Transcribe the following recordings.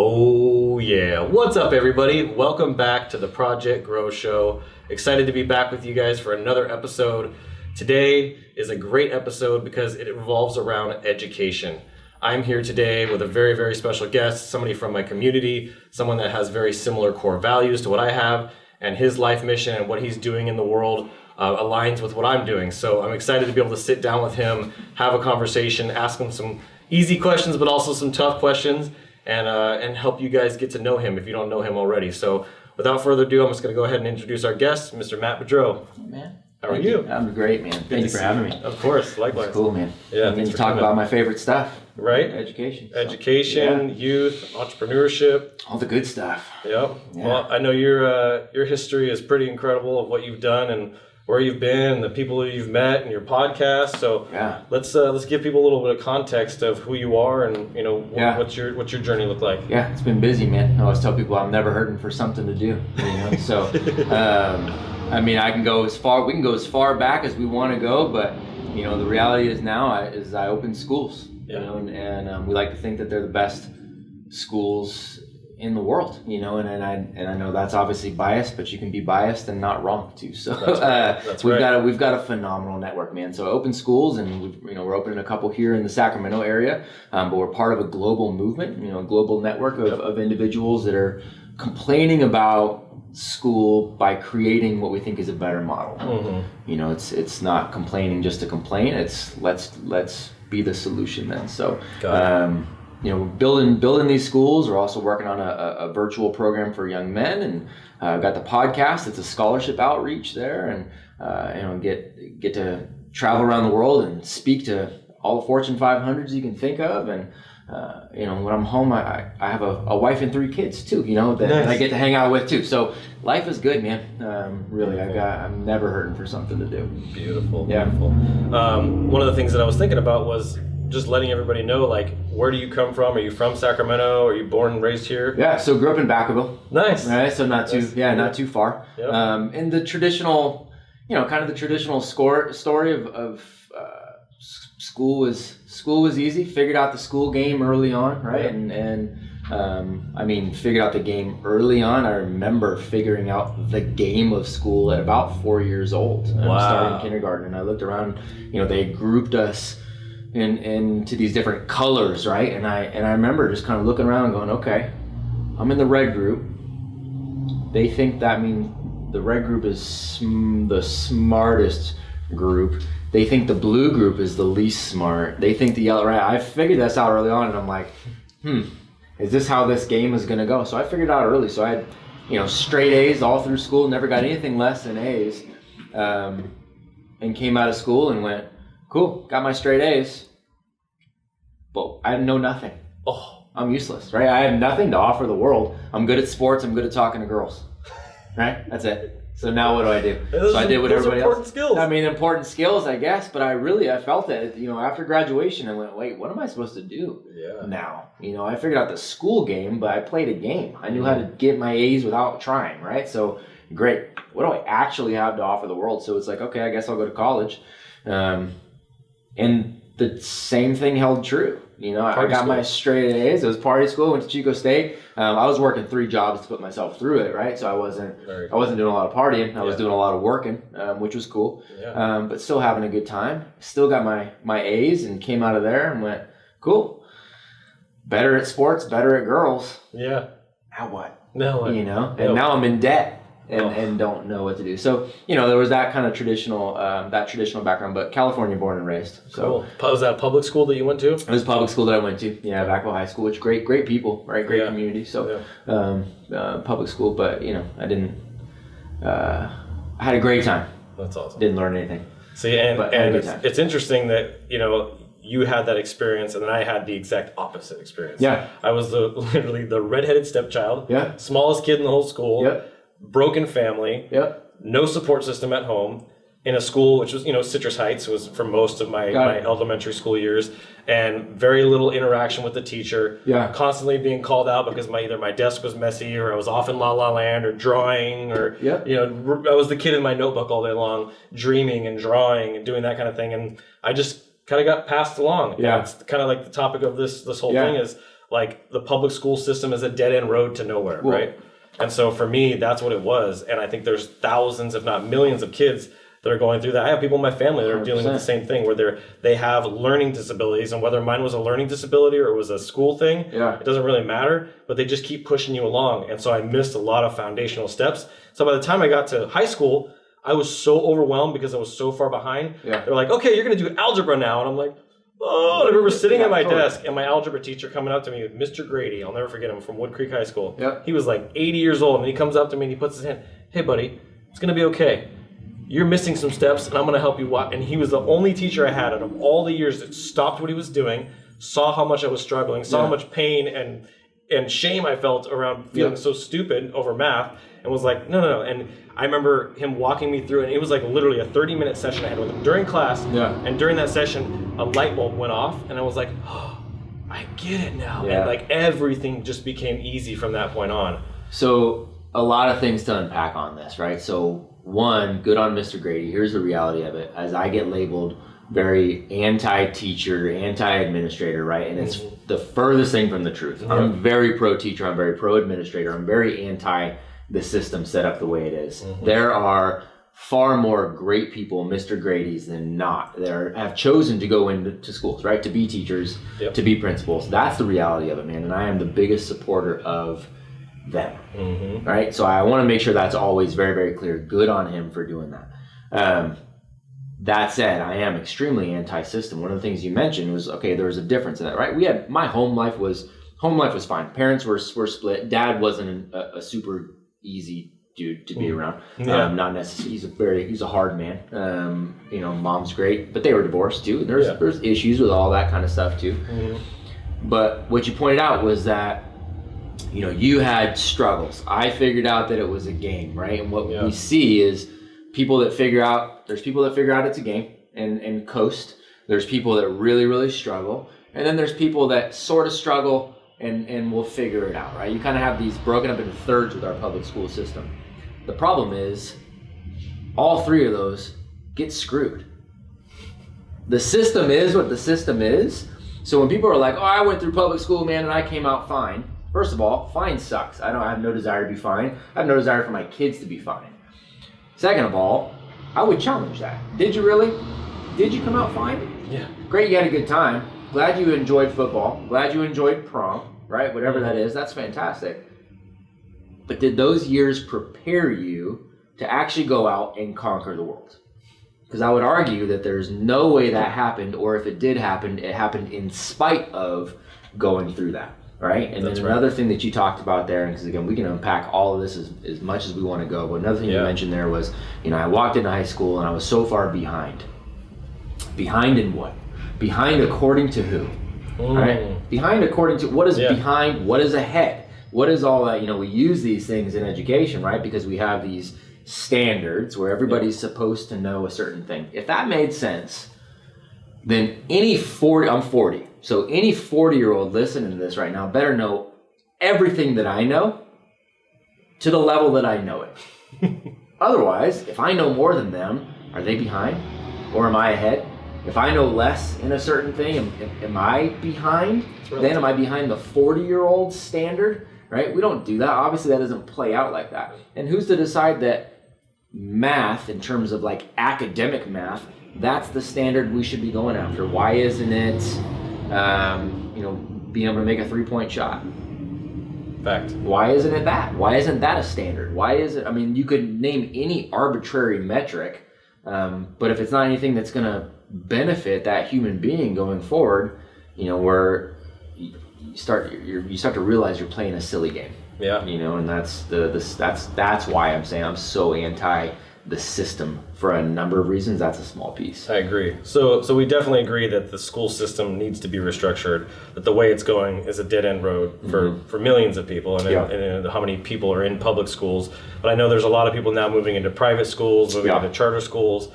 Oh yeah, what's up everybody? Welcome back to the Project Grow Show. Excited to be back with you guys for another episode. Today is a great episode because it revolves around education. I'm here today with a very, very special guest, somebody from my community, someone that has very similar core values to what I have, and his life mission and what he's doing in the world aligns with what I'm doing. So I'm excited to be able to sit down with him, have a conversation, ask him some easy questions, but also some tough questions, and help you guys get to know him if you don't know him already. So without further ado, I'm just going to go ahead and introduce our guest, Mr. Matt Beaudreau. Man. How are you? I'm great, man. Thank you for having me. Of course, likewise. It's cool, man. Yeah, thanks for talk about my favorite stuff. Right? Education. Education, youth, entrepreneurship. All the good stuff. Yep. Yeah. Well, I know your history is pretty incredible of what you've done and where you've been and the people that you've met and your podcast. So yeah. let's give people a little bit of context of who you are and what's your journey look like. Yeah, it's been busy, man. I always tell people I'm never hurting for something to do. So I mean, we can go as far back as we want to go, but the reality is now I open schools. Yeah. And we like to think that they're the best schools in the world, and I know that's obviously biased, but you can be biased and not wrong too. So we've got a phenomenal network, man. So open schools, and we're opening a couple here in the Sacramento area, but we're part of a global movement, a global network of individuals that are complaining about school by creating what we think is a better model. Mm-hmm. It's not complaining just to complain. It's let's be the solution then. So. We're building these schools. We're also working on a virtual program for young men, and got the podcast. It's a scholarship outreach there, and get to travel around the world and speak to all the Fortune 500s you can think of. And when I'm home, I have a wife and 3 kids too. That Nice. I get to hang out with too. So life is good, man. Really, I'm never hurting for something to do. Beautiful. Yeah. Beautiful. One of the things that I was thinking about was just letting everybody know, where do you come from? Are you from Sacramento? Are you born and raised here? Yeah, so grew up in Vacaville. Nice. Right, so not too far. Yep. And the traditional, kind of the traditional story of school was easy. Figured out the school game early on, right? Yeah. Figured out the game early on. I remember figuring out the game of school at about 4 years old. Wow. I started kindergarten, and I looked around. They grouped us into these different colors, right? And I remember just kind of looking around and going, okay, I'm in the red group. They think that means the red group is the smartest group. They think the blue group is the least smart. They think the yellow, right? I figured this out early on, and I'm like, is this how this game is gonna go? So I figured it out early. So I had, straight A's all through school, never got anything less than A's, and came out of school and went, cool, got my straight A's, but I know nothing. Oh, I'm useless, right? I have nothing to offer the world. I'm good at sports. I'm good at talking to girls, right? That's it. So now what do I do? I did what everybody else. Skills. Important skills, I guess, but I felt it. After graduation, I went, wait, what am I supposed to do now? I figured out the school game, but I played a game. I knew how to get my A's without trying, right? So great. What do I actually have to offer the world? So it's like, okay, I guess I'll go to college. And the same thing held true. I got my straight A's. It was party school. Went to Chico State. I was working 3 jobs to put myself through it, right? So I wasn't doing a lot of partying. I was doing a lot of working, which was cool. Yeah. But still having a good time. Still got my A's and came out of there and went, cool. Better at sports, better at girls. Yeah. Now what? Now what? And now I'm in debt. And don't know what to do. So, there was that kind of traditional background, but California born and raised. So cool. Was that a public school that you went to? It was a public school that I went to. Yeah, Vacaville High School, which great people, right? Great community. So, public school, but I didn't. I had a great time. That's awesome. Didn't learn anything. See, and it's interesting that you had that experience, and then I had the exact opposite experience. Yeah. I was literally the redheaded stepchild. Yeah. Smallest kid in the whole school. Yep. Broken family. Yep. No support system at home. In a school which was, Citrus Heights was for most of my elementary school years, and very little interaction with the teacher. Yeah. Constantly being called out because either my desk was messy, or I was off in La La Land, or drawing, or I was the kid in my notebook all day long, dreaming and drawing and doing that kind of thing, and I just kind of got passed along. Yeah. And it's kind of like the topic of this whole thing is like the public school system is a dead end road to nowhere, right? And so for me, that's what it was. And I think there's thousands, if not millions of kids that are going through that. I have people in my family that are dealing with the same thing, where they have learning disabilities, and whether mine was a learning disability or it was a school thing, it doesn't really matter, but they just keep pushing you along. And so I missed a lot of foundational steps. So by the time I got to high school, I was so overwhelmed because I was so far behind. They're like, okay, you're going to do algebra now. And I'm like, oh, I remember sitting at my desk and my algebra teacher coming up to me, Mr. Grady, I'll never forget him, from Wood Creek High School. He was like 80 years old, and he comes up to me and he puts his hand, hey buddy, it's going to be okay. You're missing some steps, and I'm going to help you walk. And he was the only teacher I had out of all the years that stopped what he was doing, saw how much I was struggling, saw how much pain and shame I felt around feeling so stupid over math, and was like, no. And I remember him walking me through, and it was like literally a 30-minute session I had with him during class. And during that session, a light bulb went off, and I was like, oh, I get it now. And like everything just became easy from that point on. So a lot of things to unpack on this, right? So one, good on Mr. Grady. Here's the reality of it. As I get labeled very anti-teacher, anti-administrator, right? And it's the furthest thing from the truth. I'm very pro-teacher. I'm very pro-administrator. I'm very anti the system set up the way it is. There are far more great people, Mr. Grady's, than not, that have chosen to go into schools, right? To be teachers, to be principals. That's the reality of it, man. And I am the biggest supporter of them, right? So I want to make sure that's always very, very clear. Good on him for doing that. That said, I am extremely anti-system. One of the things you mentioned was, okay, there was a difference in that, right? My home life was fine. Parents were split. Dad wasn't a super easy dude to be around. Not necessarily. He's a hard man. Mom's great, but they were divorced too. There's issues with all that kind of stuff too. But what you pointed out was that you had struggles. I figured out that it was a game, right? And what we see is there's people that figure out it's a game and coast. There's people that really, really struggle. And then there's people that sort of struggle and will figure it out, right? You kind of have these broken up into thirds with our public school system. The problem is all three of those get screwed. The system is what the system is. So when people are like, oh, I went through public school, man, and I came out fine. First of all, fine sucks. I have no desire to be fine. I have no desire for my kids to be fine. Second of all, I would challenge that. Did you really? Did you come out fine? Yeah. Great, you had a good time. Glad you enjoyed football. Glad you enjoyed prom, right? Whatever that is, that's fantastic. But did those years prepare you to actually go out and conquer the world? Because I would argue that there's no way that happened, or if it did happen, it happened in spite of going through that. Right? And then another thing that you talked about there, because again, we can unpack all of this as much as we want to go, but another thing you mentioned there was, I walked into high school and I was so far behind. Behind in what? Behind according to who? Right? Behind according to, what is behind, what is ahead? What is all that, we use these things in education, right? Because we have these standards where everybody's supposed to know a certain thing. If that made sense, then I'm 40. So any 40-year-old listening to this right now better know everything that I know to the level that I know it. Otherwise, if I know more than them, are they behind? Or am I ahead? If I know less in a certain thing, am I behind? Then am I behind the 40-year-old standard? Right? We don't do that. Obviously, that doesn't play out like that. And who's to decide that math, in terms of like academic math, that's the standard we should be going after? Why isn't it being able to make a 3-point shot? Fact. Why isn't it that? Why isn't that a standard? Why is it? I mean, you could name any arbitrary metric, but if it's not anything that's going to benefit that human being going forward, where you start to realize you're playing a silly game. Yeah. And that's why I'm saying I'm so anti the system for a number of reasons. That's a small piece. I agree. So we definitely agree that the school system needs to be restructured, that the way it's going is a dead-end road for millions of people, and how many people are in public schools. But I know there's a lot of people now moving into private schools, moving into charter schools.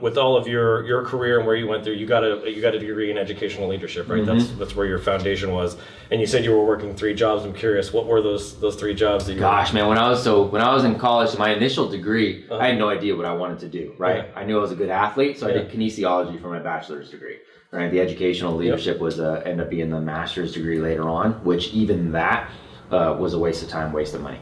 with all of your career and where you went through, you got a degree in educational leadership, right? That's where your foundation was. And you said you were working 3 jobs. I'm curious, what were those 3 jobs that you Gosh, man, when I was in college, my initial degree, I had no idea what I wanted to do, right? I knew I was a good athlete, so I did kinesiology for my bachelor's degree. Right, the educational leadership was ended up being the master's degree later on, which even that was a waste of time, waste of money.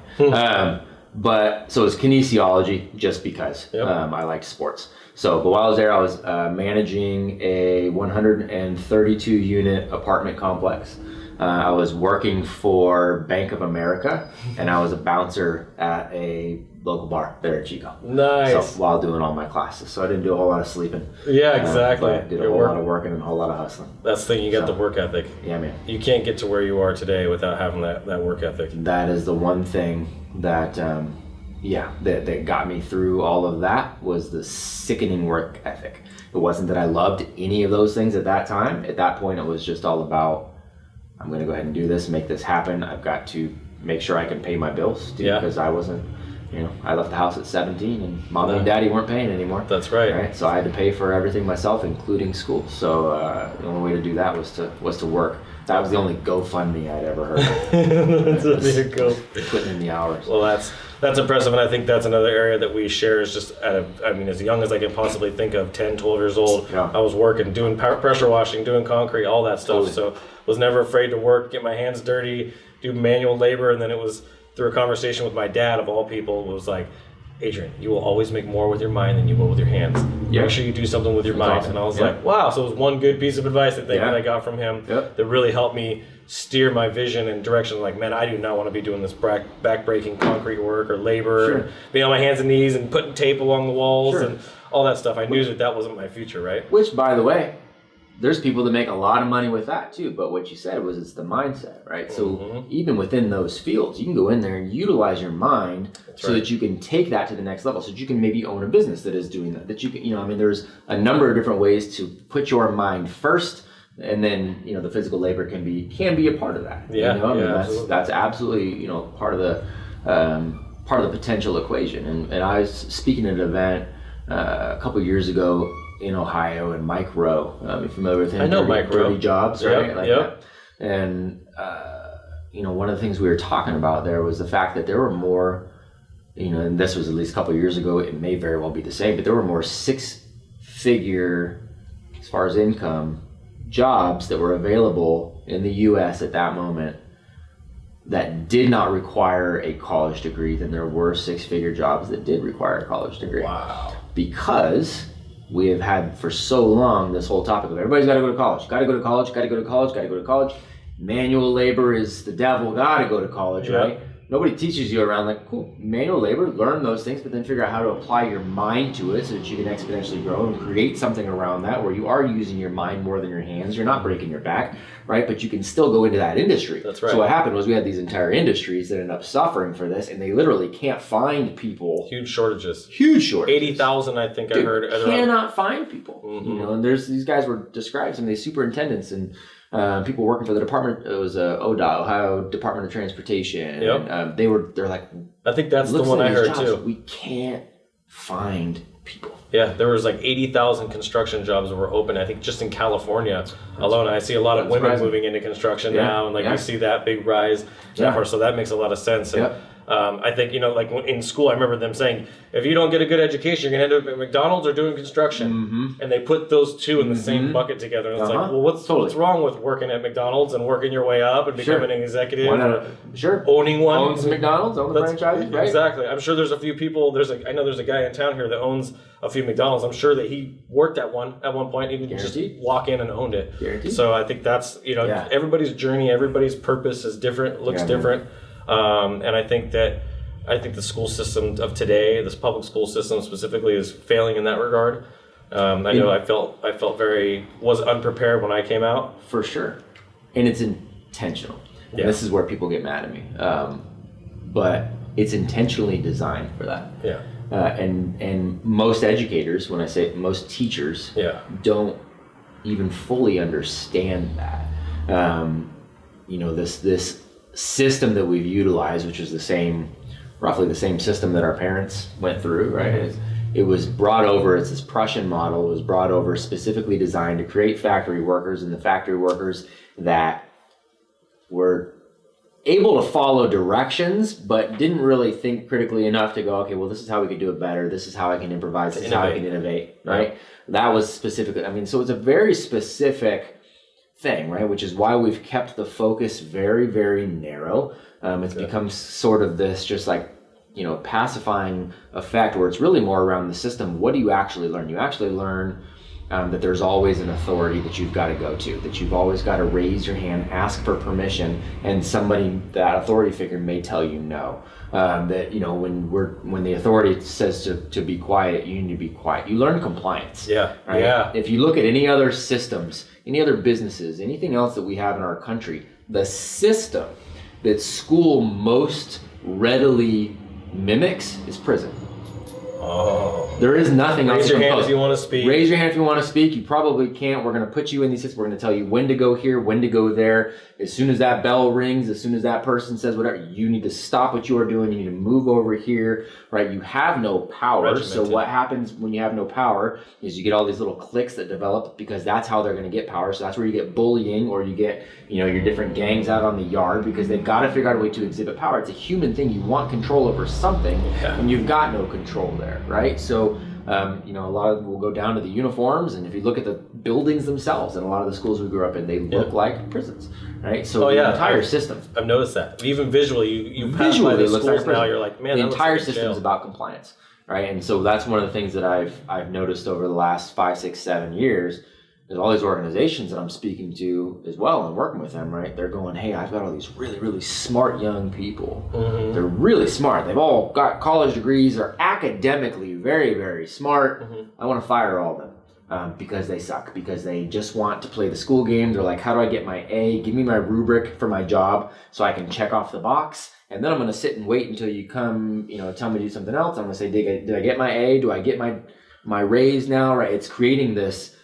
But so it's kinesiology just because I liked sports. So, but while I was there, I was managing a 132 unit apartment complex. I was working for Bank of America, and I was a bouncer at a local bar there at Chico. Nice. So while doing all my classes, so I didn't do a whole lot of sleeping. Yeah, exactly. But I did a whole lot of working and a whole lot of hustling. That's the thing. You got the work ethic. Yeah, man. You can't get to where you are today without having that work ethic. That is the one thing that that got me through all of that, was the sickening work ethic. It wasn't that I loved any of those things at that time. At that point, it was just all about, I'm going to go ahead and do this, make this happen. I've got to make sure I can pay my bills too, because I wasn't, I left the house at 17 and mommy and daddy weren't paying anymore. That's right. So I had to pay for everything myself, including school. So the only way to do that was to work. That was the only GoFundMe I'd ever heard of. There you go. Putting in the hours. Well, that's impressive, and I think that's another area that we share is just as young as I can possibly think of, 10, 12 years old, I was working, doing pressure washing, doing concrete, all that stuff. So was never afraid to work, get my hands dirty, do manual labor, and then it was through a conversation with my dad, of all people, was like, Adrian, you will always make more with your mind than you will with your hands. Make sure you do something with your mind. Awesome. And I was like, wow. So it was one good piece of advice that I got from him that really helped me steer my vision and direction. Like, man, I do not want to be doing this back-breaking concrete work or labor and being on my hands and knees and putting tape along the walls and all that stuff. I knew that wasn't my future, right? Which, by the way, there's people that make a lot of money with that too, but what you said was it's the mindset, right? So even within those fields, you can go in there and utilize your mind that you can take that to the next level, so that you can maybe own a business that is doing that. That you can, there's a number of different ways to put your mind first, and then the physical labor can be a part of that. That's absolutely part of the potential equation. And I was speaking at an event a couple of years ago in Ohio, and Mike Rowe. You're familiar with him? I know Mike Rowe. Dirty Jobs, right? That. And one of the things we were talking about there was the fact that there were more, and this was at least a couple of years ago, it may very well be the same, but there were more 6-figure, as far as income, jobs that were available in the U.S. at that moment that did not require a college degree than there were 6-figure jobs that did require a college degree. Wow. Because we have had for so long this whole topic of everybody's got to go to college, got to go to college, got to go to college, got to go to college. Manual labor is the devil, got to go to college, right? Nobody teaches you around like, cool, manual labor, learn those things, but then figure out how to apply your mind to it so that you can exponentially grow and create something around that where you are using your mind more than your hands. You're not breaking your back, right? But you can still go into that industry. That's right. So what happened was we had these entire industries that ended up suffering for this, and they literally can't find people. Huge shortages. 80,000, I think. I heard. Cannot find people. And there's these guys were described, some of these superintendents and people working for the department. It was ODOT, Ohio Department of Transportation. And, they're like, I think that's the one I heard too. We can't find people. Yeah, there was like 80,000 construction jobs that were open, I think, just in California alone. I see a lot of women moving into construction now, and we see that big rise. So that makes a lot of sense. And, I think, in school, I remember them saying, if you don't get a good education, you're going to end up at McDonald's or doing construction. And they put those two in the same bucket together. And it's like, well, what's wrong with working at McDonald's and working your way up and becoming an executive? Owning one. Owns McDonald's, own the franchise, right? Exactly. I'm sure there's a few people, I know there's a guy in town here that owns a few McDonald's. I'm sure that he worked at one point. He didn't just walk in and owned it. Guaranteed. So I think that's, everybody's journey, everybody's purpose is different, looks different. And I think the school system of today, this public school system specifically, is failing in that regard. I know I felt was unprepared when I came out. For sure. And it's intentional. And this is where people get mad at me. But it's intentionally designed for that. Yeah. And most educators, when I say most teachers, don't even fully understand that. This system that we've utilized, which is roughly the same system that our parents went through, right? it was brought over, it's this Prussian model, it was brought over specifically designed to create factory workers, and the factory workers that were able to follow directions, but didn't really think critically enough to go, okay, well, this is how we could do it better. This is how I can improvise. This is how I can innovate, right? Yeah. That was specifically, I mean, so it's a very specific thing, right? Which is why we've kept the focus very, very narrow. It's become sort of this just like, you know, pacifying effect where it's really more around the system. What do you actually learn? You actually learn that there's always an authority that you've got to go to, that you've always got to raise your hand, ask for permission, and somebody, that authority figure, may tell you no. That, you know, when the authority says to be quiet, you need to be quiet. You learn compliance. Yeah. Right? Yeah. If you look at any other systems, any other businesses, anything else that we have in our country, the system that school most readily mimics is prison. Oh. There is nothing else. Raise your hand if you want to speak. Raise your hand if you want to speak. You probably can't. We're going to put you in these systems. We're going to tell you when to go here, when to go there. As soon as that bell rings, as soon as that person says whatever, you need to stop what you are doing. You need to move over here, right? You have no power. Regimented. So what happens when you have no power is you get all these little cliques that develop, because that's how they're going to get power. So that's where you get bullying, or you get, you know, your different gangs out on the yard, because they've got to figure out a way to exhibit power. It's a human thing. You want control over something, and you've got no control there, right? So you know, a lot of them will go down to the uniforms, and if you look at the buildings themselves, and a lot of the schools we grew up in, they look like prisons, right? So the entire system. I've noticed that. Even visually, you pass by the schools now, you're like, man, the entire system is about compliance, right? And so that's one of the things that I've noticed over the last 5, 6, 7 years. There's all these organizations that I'm speaking to as well and working with them, right? They're going, hey, I've got all these really, really smart young people. Mm-hmm. They're really smart. They've all got college degrees, are academically very, very smart. Mm-hmm. I want to fire all of them because they suck, because they just want to play the school game. They're like, how do I get my A? Give me my rubric for my job so I can check off the box. And then I'm going to sit and wait until you come, you know, tell me to do something else. I'm going to say, did I get my A? Do I get my raise now? Right? It's creating this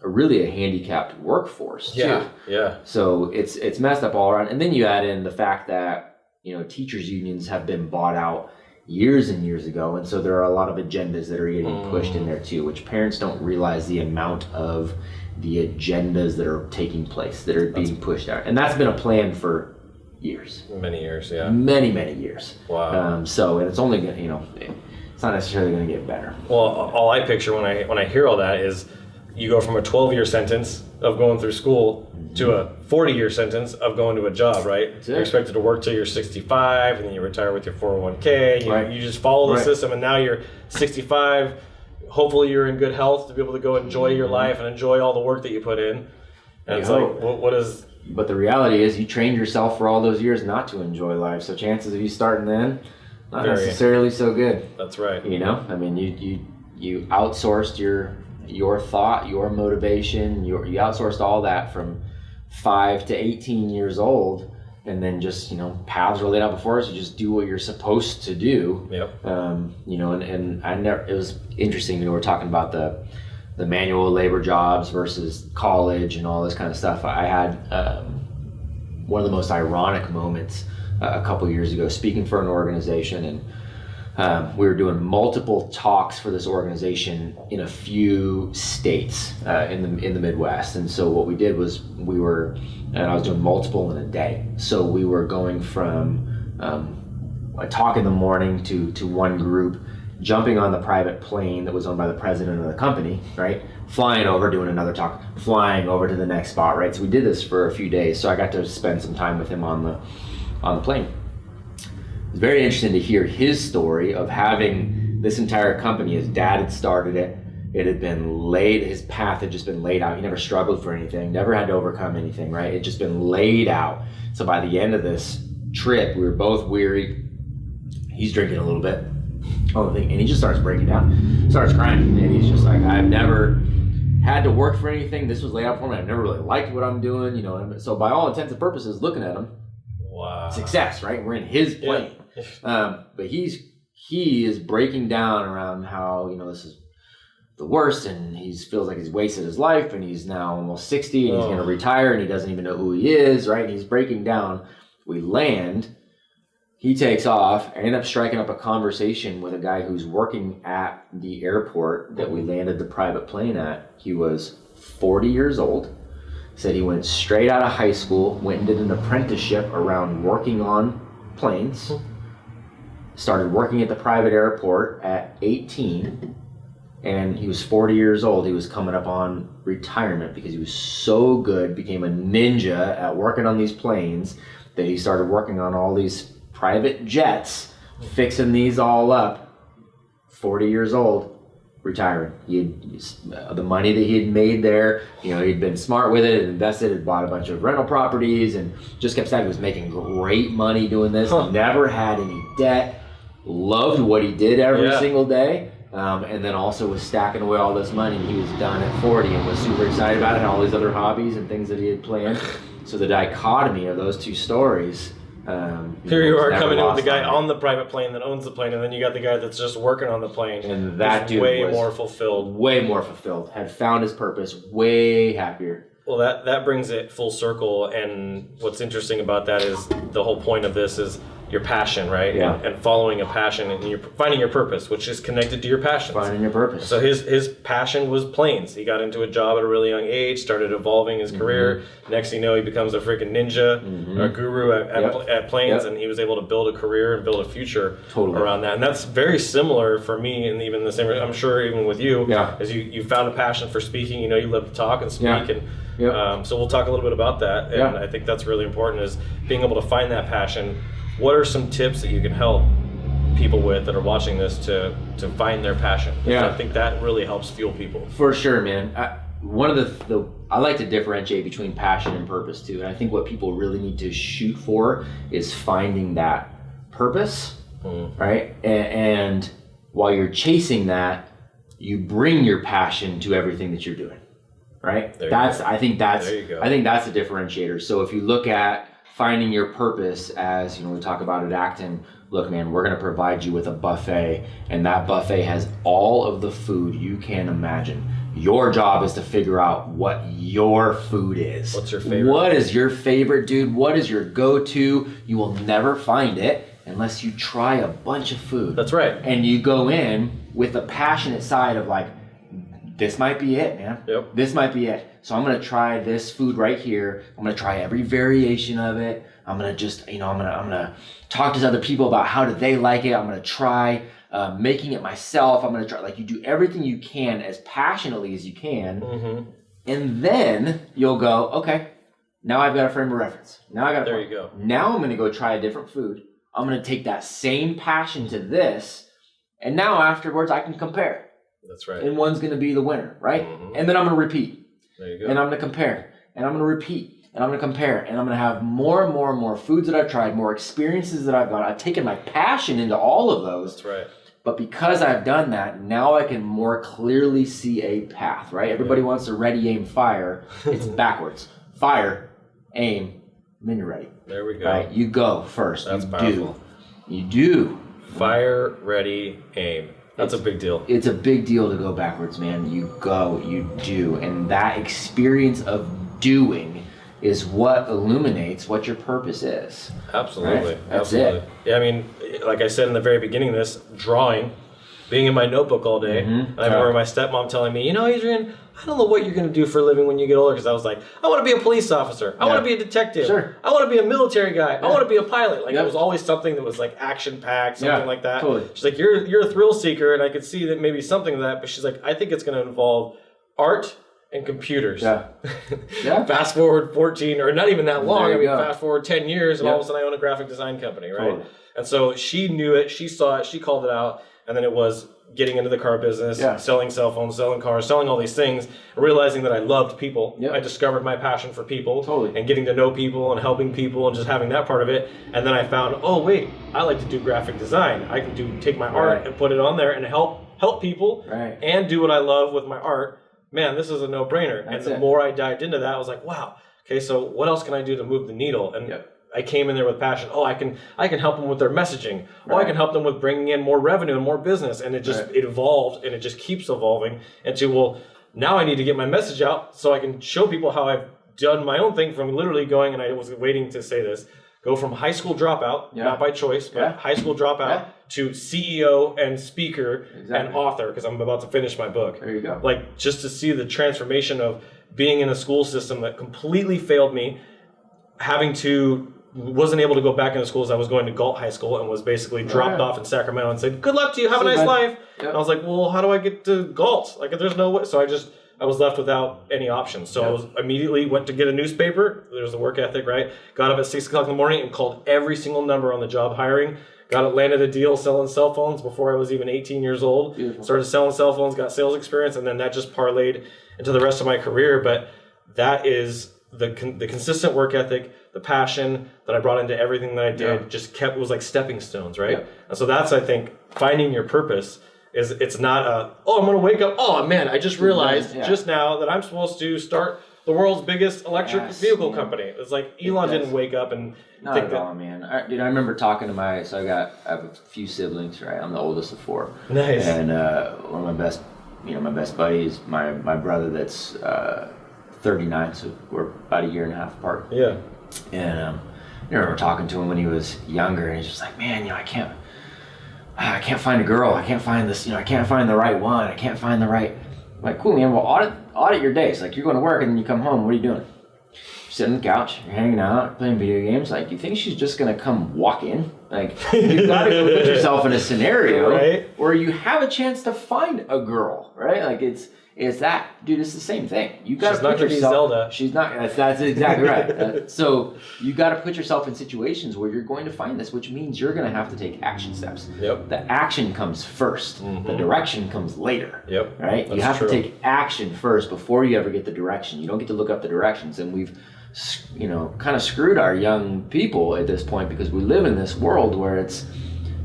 really a handicapped workforce too. Yeah. So it's messed up all around. And then you add in the fact that, you know, teachers unions have been bought out years and years ago. And so there are a lot of agendas that are getting pushed in there too, which parents don't realize the amount of the agendas that are taking place, that are being pushed out. And that's been a plan for years. Many years, yeah. Many years. Wow. So, and it's only going to, you know, it's not necessarily going to get better. Well, all I picture when I hear all that is, you go from a 12-year sentence of going through school to a 40-year sentence of going to a job, right? You're expected to work till you're 65, and then you retire with your 401k. You just follow the system, and now you're 65. Hopefully you're in good health to be able to go enjoy your life and enjoy all the work that you put in. And it's like, what is... But the reality is you trained yourself for all those years not to enjoy life. So chances of you starting then, not necessarily so good. That's right. You know, I mean, you outsourced your thought, your motivation, you outsourced all that from 5 to 18 years old, and then just, you know, paths were laid out before us. You just do what you're supposed to do. Yep. You know, and I never. It was interesting. You know, we're talking about the manual labor jobs versus college and all this kind of stuff. I had one of the most ironic moments a couple years ago, speaking for an organization, and we were doing multiple talks for this organization in a few states in the Midwest. And so what we did was I was doing multiple in a day. So we were going from a talk in the morning to one group, jumping on the private plane that was owned by the president of the company, right? Flying over, doing another talk, flying over to the next spot, right? So we did this for a few days. So I got to spend some time with him on the plane. It's very interesting to hear his story of having this entire company. His dad had started it. It had been laid, his path had just been laid out. He never struggled for anything, never had to overcome anything, right? It had just been laid out. So by the end of this trip, we were both weary. He's drinking a little bit, and he just starts breaking down, starts crying. And he's just like, I've never had to work for anything. This was laid out for me. I've never really liked what I'm doing, you know. So by all intents and purposes, looking at him, wow, success, right? We're in his plane. Yeah. But he is breaking down around how, you know, this is the worst, and he feels like he's wasted his life, and he's now almost 60, and he's going to retire, and he doesn't even know who he is, right? And he's breaking down. We land. he takes off. I end up striking up a conversation with a guy who's working at the airport that we landed the private plane at. He was 40 years old. Said he went straight out of high school, went and did an apprenticeship around working on planes. Started working at the private airport at 18. And he was 40 years old. He was coming up on retirement because he was so good, became a ninja at working on these planes, that he started working on all these private jets, fixing these all up. 40 years old, retiring. He had the money that he had made there, he'd been smart with it, invested, had bought a bunch of rental properties, and just kept saying he was making great money doing this. Never had any debt, loved what he did every single day. And then also was stacking away all this money, and he was done at 40 and was super excited about it, and all these other hobbies and things that he had planned. So the dichotomy of those two stories. Here you are coming in with the guy on the private plane that owns the plane, and then you got the guy that's just working on the plane. And that dude way was more fulfilled. Way more fulfilled. Had found his purpose. Way happier. Well, that brings it full circle, and what's interesting about that is the whole point of this is your passion, right? Yeah. And following a passion, and you're finding your purpose, which is connected to your passions. Finding your purpose. So his passion was planes. He got into a job at a really young age, started evolving his career. Next thing you know, he becomes a freaking ninja, a guru at planes, and he was able to build a career and build a future around that. And that's very similar for me, and even the same, I'm sure even with you, as you found a passion for speaking. You love to talk and speak, and so we'll talk a little bit about that. And I think that's really important, is being able to find that passion. What are some tips that you can help people with that are watching this to find their passion? I think that really helps fuel people. For sure, man. One of the I like to differentiate between passion and purpose too, and I think what people really need to shoot for is finding that purpose, right? And while you're chasing that, you bring your passion to everything that you're doing, right? I think that's the differentiator. So if you look at finding your purpose, as we talk about at Acton, look, man, we're going to provide you with a buffet, and that buffet has all of the food you can imagine. Your job is to figure out what your food is. What's your favorite? What is your favorite, dude? What is your go-to? You will never find it unless you try a bunch of food. That's right. And you go in with a passionate side of like, this might be it, man. Yep. This might be it. So I'm going to try this food right here. I'm going to try every variation of it. I'm going to just, I'm going to talk to other people about how do they like it. I'm going to try making it myself. I'm going to try, you do everything you can as passionately as you can. And then you'll go, okay, now I've got a frame of reference. Now I got There you go. Now I'm going to go try a different food. I'm going to take that same passion to this. And now afterwards I can compare. That's right. And one's going to be the winner, right? And then I'm going to repeat. There you go. And I'm going to compare. And I'm going to repeat. And I'm going to compare. And I'm going to have more and more and more foods that I've tried, more experiences that I've got. I've taken my passion into all of those. That's right. But because I've done that, now I can more clearly see a path, right? Everybody wants to ready, aim, fire. It's backwards. Fire, aim, then you're ready. There we go. Right? You go first. That's powerful. You do. Fire, ready, aim. That's a big deal. It's a big deal to go backwards, man. You go, you do. And that experience of doing is what illuminates what your purpose is. Absolutely. Right? That's Absolutely. it. Yeah, I mean, like I said in the very beginning of this, drawing, being in my notebook all day. And I remember my stepmom telling me, Adrian, I don't know what you're going to do for a living when you get older. Because I was like, I want to be a police officer. I want to be a detective. Sure. I want to be a military guy. I want to be a pilot. It was always something that was like action-packed, something like that. Totally. She's like, you're a thrill seeker, and I could see that maybe something of that. But she's like, I think it's going to involve art and computers. Yeah. Fast forward 14, or not even that long. There you go. Fast forward 10 years, and all of a sudden I own a graphic design company, right? Totally. And so she knew it, she saw it, she called it out, and then it was getting into the car business, selling cell phones, selling cars, selling all these things, realizing that I loved people. I discovered my passion for people and getting to know people and helping people and just having that part of it. And then I found, oh wait, I like to do graphic design. I can take my art and put it on there and help people and do what I love with my art. Man, this is a no-brainer. And the more I dived into that, I was like, wow, okay, so what else can I do to move the needle? And I came in there with passion. Oh, I can help them with their messaging. Oh, I can help them with bringing in more revenue and more business. And it just it evolved, and it just keeps evolving into, well, now I need to get my message out so I can show people how I've done my own thing, from literally going, and I was waiting to say this, go from high school dropout, not by choice, but high school dropout to CEO and speaker and author, because I'm about to finish my book. There you go. Like, just to see the transformation of being in a school system that completely failed me, wasn't able to go back into schools. I was going to Galt High School and was basically dropped off in Sacramento and said, good luck to you, have a nice life. Yep. And I was like, well, how do I get to Galt? Like, there's no way. So I was left without any options. So I immediately went to get a newspaper. There's the work ethic, right? Got up at 6 o'clock in the morning and called every single number on the job hiring. Landed a deal selling cell phones before I was even 18 years old. Beautiful. Started selling cell phones, got sales experience, and then that just parlayed into the rest of my career. But that is the consistent work ethic, the passion that I brought into everything that I did, was like stepping stones, right? Yeah. And so that's, I think, finding your purpose. It's not I'm going to wake up, oh man, I just realized just now that I'm supposed to start the world's biggest electric vehicle company. It's like Elon didn't wake up and not think at all, man. I remember talking to I have a few siblings, right? I'm the oldest of 4. Nice. And one of my best buddies, my brother that's 39, so we're about a year and a half apart. Yeah. And I remember talking to him when he was younger, and he's just like, man, I can't find a girl. I can't find this, I can't find the right one. I can't find the right. I'm like, cool, man. Well, audit your days. Like, you're going to work and then you come home. What are you doing? You're sitting on the couch. You're hanging out, playing video games. Like, you think she's just going to come walk in? Like, you've got to go put yourself in a scenario where you have a chance to find a girl, right? Like, it's that, dude. It's the same thing. You got to put yourself. Zelda. She's not. That's exactly right. So you got to put yourself in situations where you're going to find this, which means you're going to have to take action steps. Yep. The action comes first. Mm-hmm. The direction comes later. Yep. Right. That's you have to take action first before you ever get the direction. You don't get to look up the directions, and we've, kind of screwed our young people at this point because we live in this world where it's,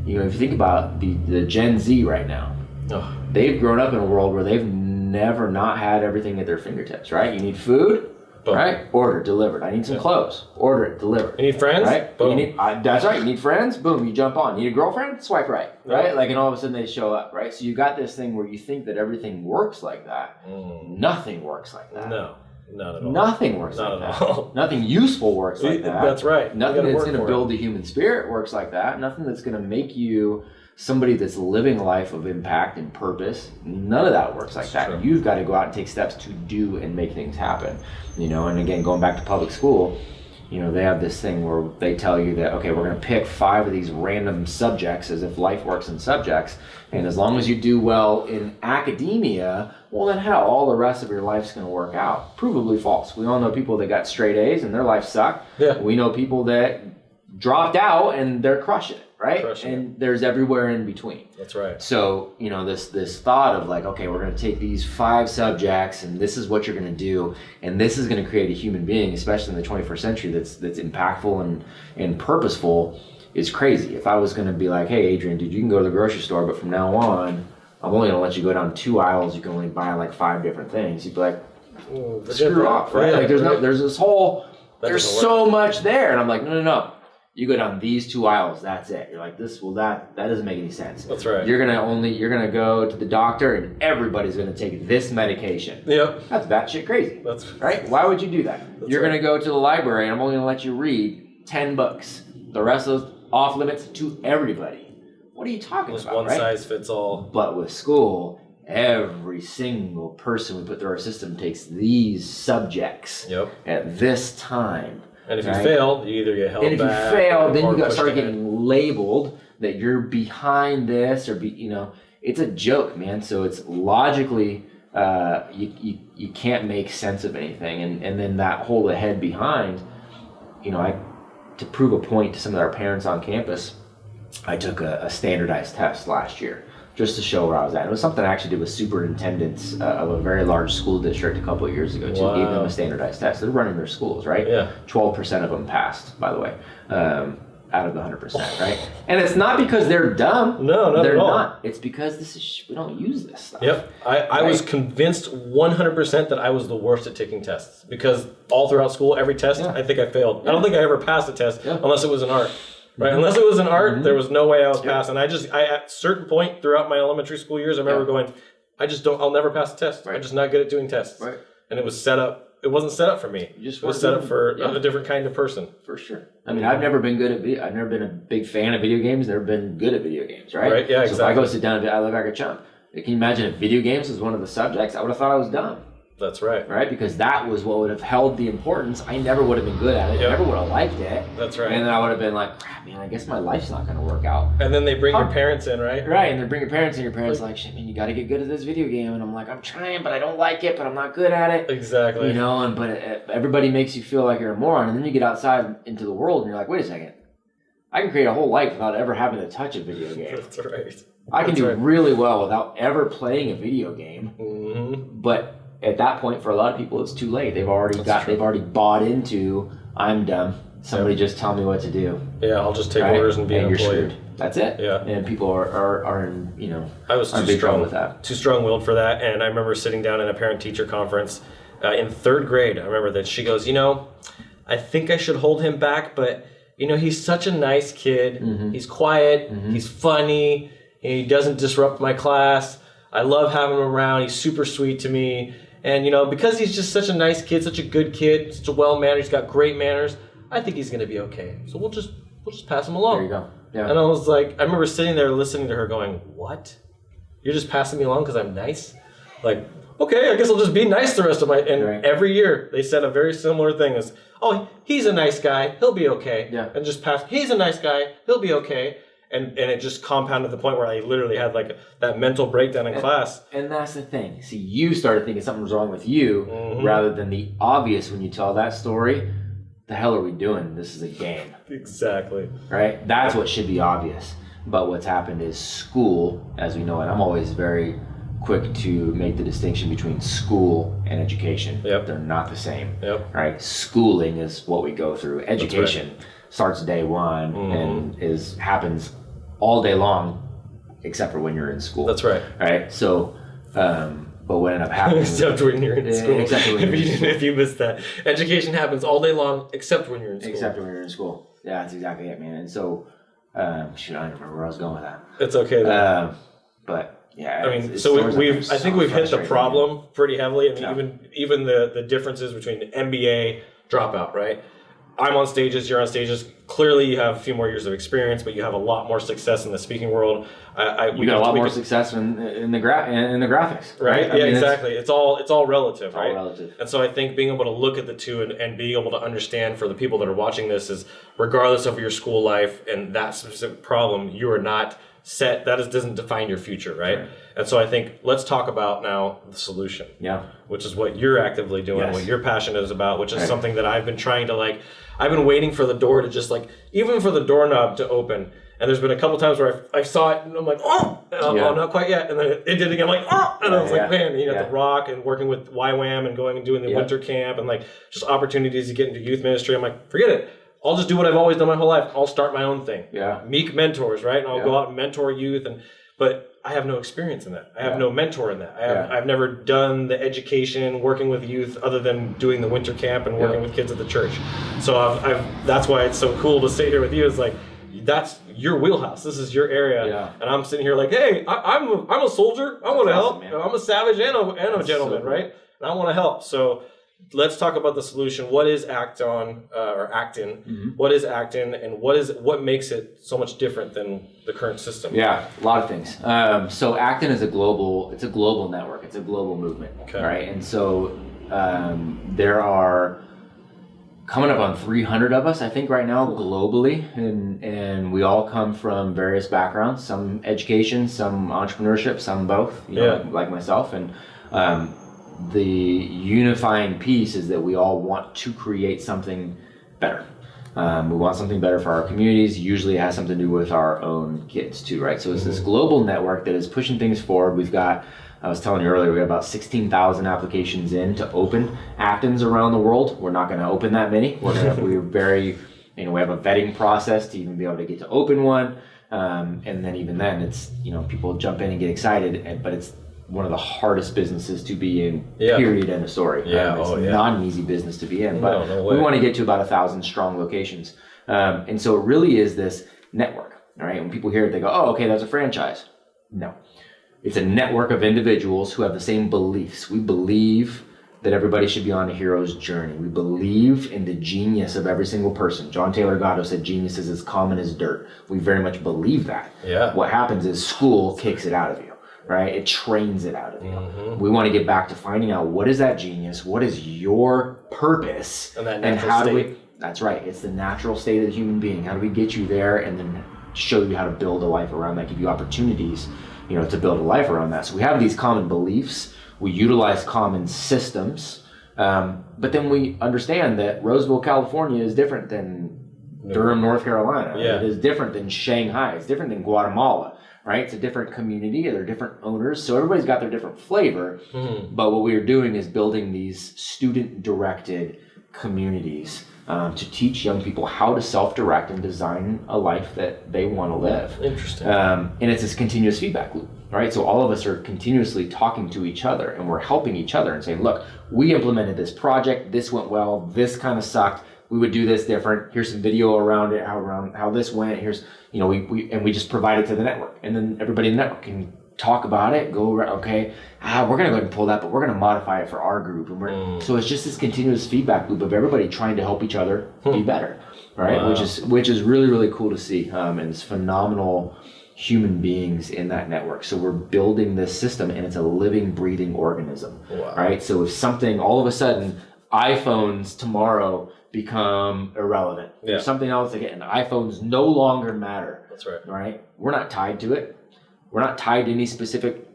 if you think about the Gen Z right now, they've grown up in a world where they've never not had everything at their fingertips, right? You need food, right? Order, delivered. I need some clothes, order it, delivered. You need friends, right? Boom. That's right. You need friends, boom, you jump on. You need a girlfriend, swipe right, right? Like, and all of a sudden they show up, right? So you got this thing where you think that everything works like that. Nothing works like that. No, not at all. Nothing works like that. All. Nothing useful works like that. That's right. Nothing that's going to build the human spirit works like that. Nothing that's going to make you somebody that's living a life of impact and purpose. None of that works like that. True. You've got to go out and take steps to do and make things happen. And again, going back to public school, they have this thing where they tell you that, okay, we're going to pick 5 of these random subjects as if life works in subjects. And as long as you do well in academia, well then hell, all the rest of your life's going to work out. Provably false. We all know people that got straight A's and their life sucked. Yeah. We know people that dropped out and they're crushing it. Right? And there's everywhere in between. That's right. So, this thought of like, okay, we're going to take these 5 subjects and this is what you're going to do. And this is going to create a human being, especially in the 21st century, that's impactful and purposeful, is crazy. If I was going to be like, hey, Adrian, dude, you can go to the grocery store, but from now on, I'm only going to let you go down 2 aisles. You can only buy like 5 different things. You'd be like, screw off, right? Like there's this whole, there's so much there. And I'm like, no. You go down these 2 aisles, that's it. You're like, that doesn't make any sense. That's right. You're gonna go to the doctor and everybody's gonna take this medication. Yep. That's batshit crazy. That's right. Why would you do that? You're gonna go to the library and I'm only gonna let you read 10 books. The rest of those off limits to everybody. What are you talking about? One size fits all. But with school, every single person we put through our system takes these subjects at this time. And if you fail, you either get held back. And if you fail, then you start getting labeled that you're behind this, or it's a joke, man. So it's logically, you can't make sense of anything, and then that hold ahead behind, to prove a point to some of our parents on campus, I took a standardized test last year just to show where I was at. It was something I actually did with superintendents of a very large school district a couple of years ago. Wow. Gave them a standardized test. They're running their schools, right? Yeah. 12% of them passed, by the way, out of the 100%, right? And it's not because they're dumb. No, not they're at all. not. It's because we don't use this stuff. Yep. I was convinced 100% that I was the worst at taking tests, because all throughout school, every test, I think I failed. Yeah. I don't think I ever passed a test unless it was an art. Right, unless it was an art, there was no way I was passed. And I at a certain point throughout my elementary school years, I remember going, I'll never pass a test. Right. I'm just not good at doing tests. Right. And it was set up it wasn't set up for me. It was set up for a different kind of person. For sure. I mean, I've never been I've never been a big fan of video games. Never been good at video games, right? Right. Yeah. So if I go sit down, I look like a chump. Can you imagine if video games was one of the subjects? I would have thought I was dumb. That's right. Right? Because that was what would have held the importance. I never would have been good at it. I never would have liked it. That's right. And then I would have been like, crap, man, I guess my life's not going to work out. And then they bring your parents in, right? Right. And they bring your parents in. Your parents are like, shit, man, you got to get good at this video game. And I'm like, I'm trying, but I don't like it, but I'm not good at it. Exactly. You know, but everybody makes you feel like you're a moron. And then you get outside into the world and you're like, wait a second. I can create a whole life without ever having to touch a video game. That's right. I can do really well without ever playing a video game. Mm-hmm. But at that point, for a lot of people, it's too late. They've already bought into, I'm dumb. Somebody just tell me what to do. Yeah, I'll just take orders and be an employee. That's it. Yeah. And people are in, you know, I was too strong with that. Too strong-willed for that. And I remember sitting down in a parent-teacher conference in 3rd grade. I remember that she goes, you know, I think I should hold him back, but, you know, he's such a nice kid. Mm-hmm. He's quiet. Mm-hmm. He's funny. He doesn't disrupt my class. I love having him around. He's super sweet to me. And, you know, because he's just such a nice kid, such a good kid, such a well-mannered, he's got great manners, I think he's going to be okay. So we'll just pass him along. There you go. Yeah. And I was like, I remember sitting there listening to her going, what? You're just passing me along because I'm nice? Like, okay, I guess I'll just be nice the rest of my... And every year they said a very similar thing as, oh, he's a nice guy, he'll be okay. Yeah. And just pass, he's a nice guy, he'll be okay. And it just compounded to the point where I literally had like that mental breakdown in class. And that's the thing. See, you started thinking something was wrong with you rather than the obvious when you tell that story. The hell are we doing? This is a game. Exactly. Right? That's what should be obvious. But what's happened is school, as we know it, I'm always very quick to make the distinction between school and education. Yep. They're not the same. Yep. Right? Schooling is what we go through. Education starts day one and happens all day long, except for when you're in school. That's right. Right? So, but what ended up happening... except when you're in school. Except when you're in school. If you missed that. Education happens all day long, except when you're in school. Except when you're in school. Yeah, that's exactly it, man. And so, I don't remember where I was going with that. It's okay, though. But, yeah. I mean, so I think we've hit the problem pretty heavily. I mean, even the differences between MBA dropout, right? I'm on stages, you're on stages. Clearly, you have a few more years of experience, but you have a lot more success in the speaking world. You got a lot more success in the graphics, right? I mean, exactly. It's all relative, right? All relative. And so I think being able to look at the two and being able to understand for the people that are watching this is, regardless of your school life and that specific problem, you are not set. That doesn't define your future, right? And so I think let's talk about now the solution. Yeah. Which is what you're actively doing, what you're passionate is about, which is something that I've been trying to I've been waiting for the door to just even for the doorknob to open. And there's been a couple times where I saw it and I'm like, oh, not quite yet. And then it did again, I'm like, oh, and I was like, man, the Rock and working with YWAM and going and doing the winter camp and just opportunities to get into youth ministry. I'm like, forget it. I'll just do what I've always done my whole life. I'll start my own thing. Yeah. Meek mentors, right? And I'll go out and mentor youth. But I have no experience in that. I have no mentor in that. I've never done the education, working with youth, other than doing the winter camp and working with kids at the church. So that's why it's so cool to sit here with you. It's like, that's your wheelhouse. This is your area. Yeah. And I'm sitting here like, hey, I'm a soldier. I want to help. Man. I'm a savage and a gentleman, right? And I want to help. So let's talk about the solution. What is Acton or Acton? Mm-hmm. What is Acton, and what makes it so much different than the current system? Yeah, a lot of things. So Acton is a global network. It's a global movement, right? And so there are coming up on 300 of us, I think, right now globally, and we all come from various backgrounds. Some education, some entrepreneurship, some both. You know, like myself, and. The unifying piece is that we all want to create something better. We want something better for our communities. Usually it has something to do with our own kids too, right? So it's this global network that is pushing things forward. We've got, I was telling you earlier, we got about 16,000 applications in to open Actons around the world. We're not going to open that many. We have a vetting process to even be able to get to open one. And then even then it's, people jump in and get excited, but it's one of the hardest businesses to be in, period, end of story. It's not an easy business to be in, but we want to get to about 1,000 strong locations. And so it really is this network, all right? When people hear it, they go, oh, okay, that's a franchise. No. It's a network of individuals who have the same beliefs. We believe that everybody should be on a hero's journey. We believe in the genius of every single person. John Taylor Gatto said genius is as common as dirt. We very much believe that. Yeah. What happens is school kicks it out of you, right? It trains it out of you. Mm-hmm. We want to get back to finding out what is that genius, what is your purpose, and how do we... That's right. It's the natural state of the human being. How do we get you there and then show you how to build a life around that, give you opportunities, to build a life around that. So we have these common beliefs. We utilize common systems. But then we understand that Roseville, California is different than Durham, North Carolina. Yeah. It is different than Shanghai. It's different than Guatemala, right? It's a different community. They're different owners. So everybody's got their different flavor. Mm-hmm. But what we are doing is building these student-directed communities to teach young people how to self-direct and design a life that they want to live. Interesting. And it's this continuous feedback loop, right? So all of us are continuously talking to each other and we're helping each other and saying, look, we implemented this project, this went well, this kind of sucked, we would do this different, here's some video around it, how this went, here's, we just provide it to the network. And then everybody in the network can talk about it, go around, okay, we're going to go ahead and pull that, but we're going to modify it for our group. And so it's just this continuous feedback loop of everybody trying to help each other be better, right? Wow. Which is really, really cool to see. And it's phenomenal human beings in that network. So we're building this system and it's a living, breathing organism, right? So if something, all of a sudden, iPhones tomorrow become irrelevant. There's something else again, iPhones no longer matter. That's right. Right? We're not tied to it. We're not tied to any specific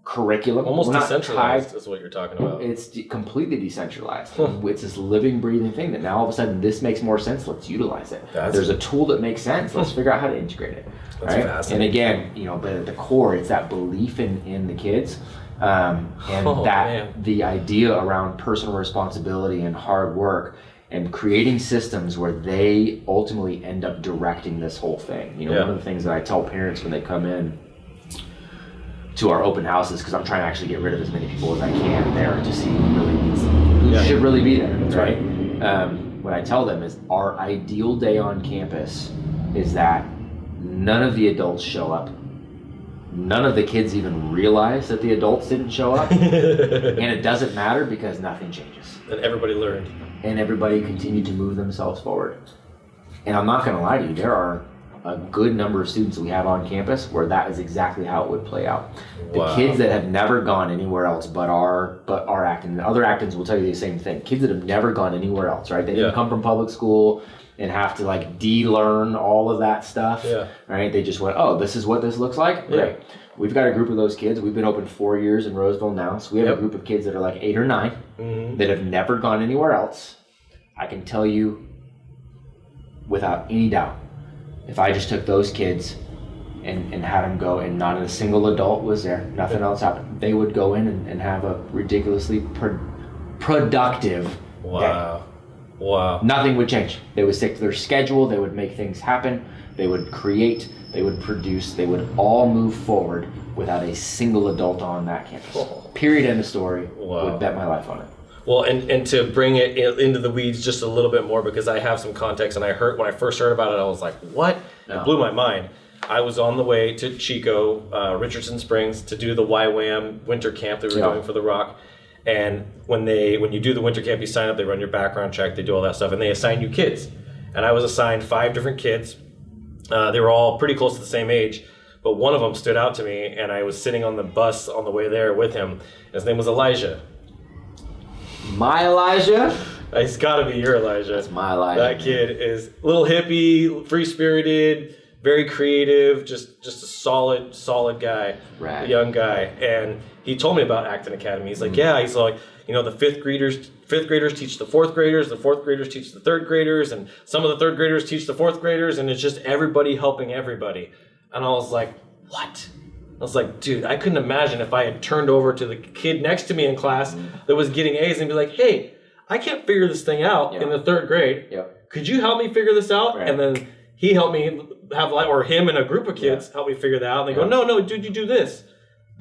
curriculum. Almost decentralized is what you're talking about. It's completely decentralized. It's this living, breathing thing that now all of a sudden this makes more sense. Let's utilize it. There's a tool that makes sense. Let's figure out how to integrate it. That's right? fascinating. And again, but at the core, it's that belief in the kids the idea around personal responsibility and hard work and creating systems where they ultimately end up directing this whole thing. One of the things that I tell parents when they come in to our open houses, because I'm trying to actually get rid of as many people as I can there to see who should really be there. That's right. What I tell them is our ideal day on campus is that none of the adults show up. None of the kids even realize that the adults didn't show up. And it doesn't matter because nothing changes. And everybody learned. And everybody continued to move themselves forward. And I'm not going to lie to you, there are a good number of students we have on campus where that is exactly how it would play out. The kids that have never gone anywhere else but are Acton, other Actons will tell you the same thing. Kids that have never gone anywhere else, right? They didn't come from public school and have to de-learn all of that stuff, right? They just went, oh, this is what this looks like? Great. We've got a group of those kids. We've been open 4 years in Roseville now, so we have a group of kids that are 8 or 9 that have never gone anywhere else. I can tell you without any doubt, if I just took those kids and had them go and not a single adult was there, nothing else happened, they would go in and have a ridiculously productive day. Wow. Nothing would change. They would stick to their schedule, they would make things happen, they would create, they would produce, they would all move forward without a single adult on that campus. Period, end of story. Would bet my life on it. Well, and to bring it into the weeds just a little bit more, because I have some context, and when I first heard about it, I was like, what? It blew my mind. I was on the way to Chico, Richardson Springs, to do the YWAM winter camp that we were doing for The Rock. And when you do the winter camp, you sign up, they run your background check, they do all that stuff, and they assign you kids. And I was assigned 5 different kids. They were all pretty close to the same age, but one of them stood out to me, and I was sitting on the bus on the way there with him. His name was Elijah. My Elijah? It's got to be your Elijah. That's my Elijah. That kid is a little hippie, free-spirited, very creative, just a solid guy, a young guy. And he told me about Acton Academy. He's like, he's like, the fifth graders teach the fourth graders teach the third graders, and some of the third graders teach the fourth graders, and it's just everybody helping everybody. And I was like, what? I was like, dude, I couldn't imagine if I had turned over to the kid next to me in class that was getting A's and be like, hey, I can't figure this thing out in the third grade. Could you help me figure this out? And then he helped me or him and a group of kids help me figure that out. And they go, no, dude, you do this.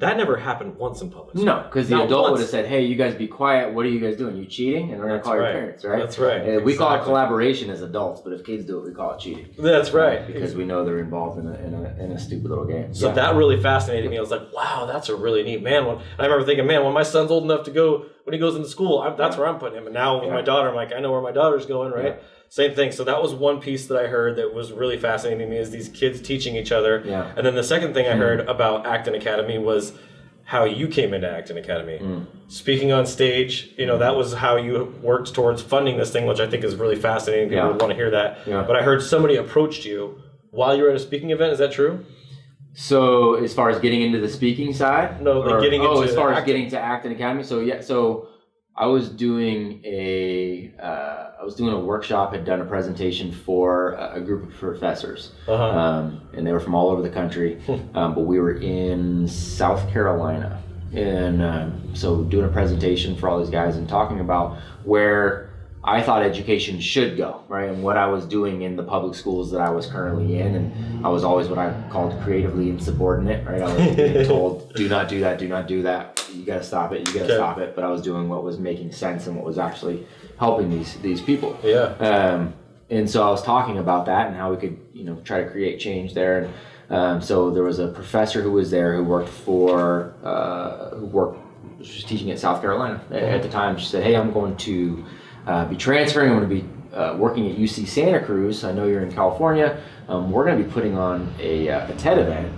That never happened once in public school. No, because the Not adult once. would have said, "Hey, you guys be quiet. What are you guys doing? You cheating?" And we're gonna call your parents, right? That's right. We call it collaboration as adults, but if kids do it, we call it cheating. That's right. Because we know they're involved in a stupid little game. So that really fascinated me. I was like, wow, that's a really neat man. And I remember thinking, man, when my son's old enough to go, when he goes into school, that's where I'm putting him. And now with my daughter, I'm like, I know where my daughter's going, right? Yeah. Same thing. So that was one piece that I heard that was really fascinating to me, is these kids teaching each other. Yeah. And then the second thing I heard about Acton Academy was how you came into Acton Academy. Speaking on stage, that was how you worked towards funding this thing, which I think is really fascinating. People would want to hear that. Yeah. But I heard somebody approached you while you were at a speaking event. Is that true? So as far as getting into the speaking side? No, like getting into as far as getting to Acton Academy. So I was doing a workshop, had done a presentation for a group of professors, and they were from all over the country, but we were in South Carolina, and so doing a presentation for all these guys and talking about where I thought education should go, right, and what I was doing in the public schools that I was currently in, and I was always what I called creatively insubordinate, right? I was being told, do not do that, do not do that, you gotta stop it, you gotta stop it, but I was doing what was making sense and what was actually helping these people. Yeah. And so I was talking about that and how we could, try to create change there. And so there was a professor who was there who she was teaching at South Carolina at the time. She said, "Hey, I'm going to be transferring. I'm going to be working at UC Santa Cruz. I know you're in California. We're going to be putting on a TED event,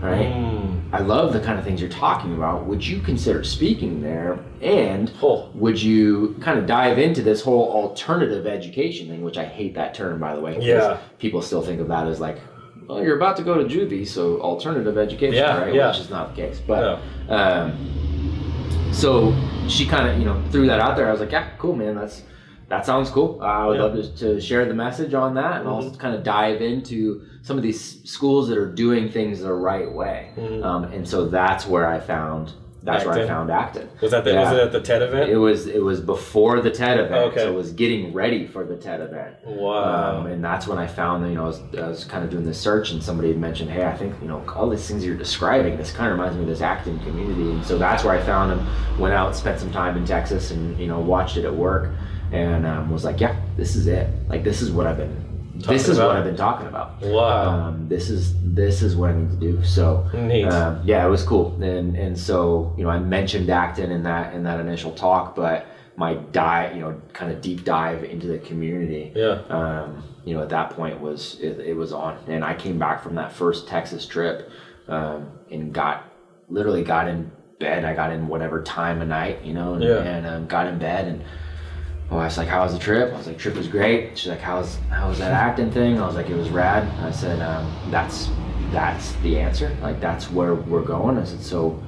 right? I love the kind of things you're talking about. Would you consider speaking there? And would you kind of dive into this whole alternative education thing," which I hate that term, by the way. Yeah. People still think of that as like, well, you're about to go to juvie, so alternative education, right? Yeah. Which is not the case. But so she kind of, threw that out there. I was like, yeah, cool, man. That sounds cool. I would love to share the message on that, and also kind of dive into some of these schools that are doing things the right way. And so that's where I found Acton. Was it at the TED event? It was before the TED event. So it was getting ready for the TED event. Wow. And that's when I found that, I was kind of doing this search, and somebody had mentioned, hey, I think, all these things you're describing, this kind of reminds me of this Acton community. And so that's where I found him, went out, spent some time in Texas, and, watched it at work, and was like, yeah, this is it. Like, this is what I've been talking about. Wow. This is what I need to do. So neat. It was cool. And so, I mentioned Acton in that initial talk, but my kind of deep dive into the community, at that point it was on. And I came back from that first Texas trip, and got in bed. I got in whatever time of night, and got in bed, and my wife's like, how was the trip? I was like, trip was great. She's like, how was that Acton thing? I was like, it was rad. And I said, that's the answer. Like, that's where we're going. I said, so